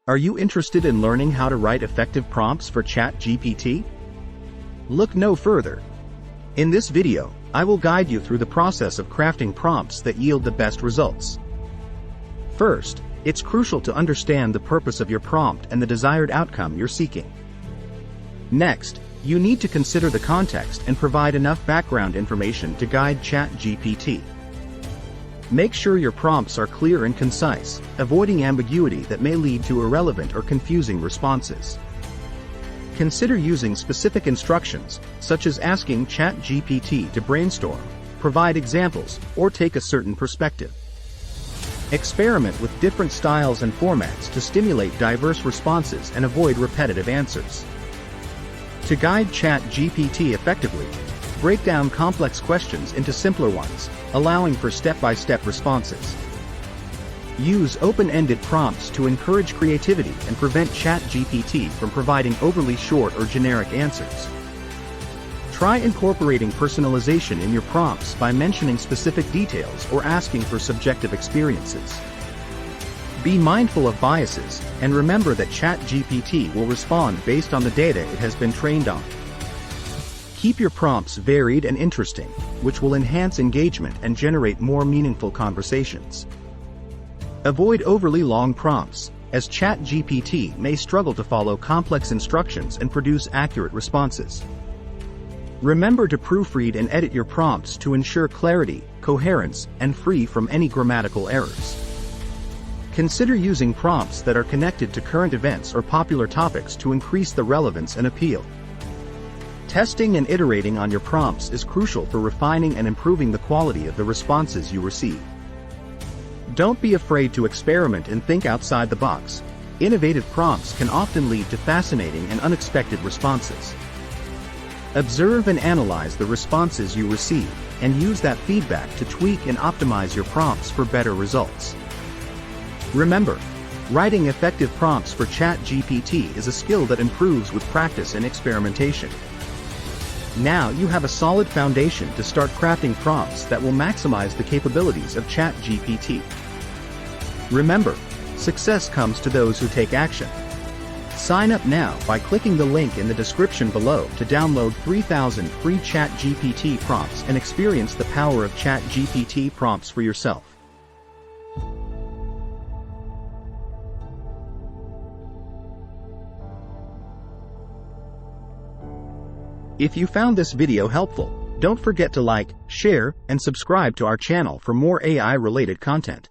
Are you interested in learning how to write effective prompts for ChatGPT? Look no further. In this video, I will guide you through the process of crafting prompts that yield the best results. First, it's crucial to understand the purpose of your prompt and the desired outcome you're seeking. Next, you need to consider the context and provide enough background information to guide ChatGPT. Make sure your prompts are clear and concise, avoiding ambiguity that may lead to irrelevant or confusing responses. Consider using specific instructions, such as asking ChatGPT to brainstorm, provide examples, or take a certain perspective. Experiment with different styles and formats to stimulate diverse responses and avoid repetitive answers. To guide ChatGPT effectively, break down complex questions into simpler ones, allowing for step-by-step responses. Use open-ended prompts to encourage creativity and prevent ChatGPT from providing overly short or generic answers. Try incorporating personalization in your prompts by mentioning specific details or asking for subjective experiences. Be mindful of biases, and remember that ChatGPT will respond based on the data it has been trained on. Keep your prompts varied and interesting, which will enhance engagement and generate more meaningful conversations. Avoid overly long prompts, as ChatGPT may struggle to follow complex instructions and produce accurate responses. Remember to proofread and edit your prompts to ensure clarity, coherence, and free from any grammatical errors. Consider using prompts that are connected to current events or popular topics to increase the relevance and appeal. Testing and iterating on your prompts is crucial for refining and improving the quality of the responses you receive. Don't be afraid to experiment and think outside the box. Innovative prompts can often lead to fascinating and unexpected responses. Observe and analyze the responses you receive, and use that feedback to tweak and optimize your prompts for better results. Remember, writing effective prompts for ChatGPT is a skill that improves with practice and experimentation. Now you have a solid foundation to start crafting prompts that will maximize the capabilities of ChatGPT. Remember, success comes to those who take action. Sign up now by clicking the link in the description below to download 3,000 free ChatGPT prompts and experience the power of ChatGPT prompts for yourself. If you found this video helpful, don't forget to like, share, and subscribe to our channel for more AI-related content.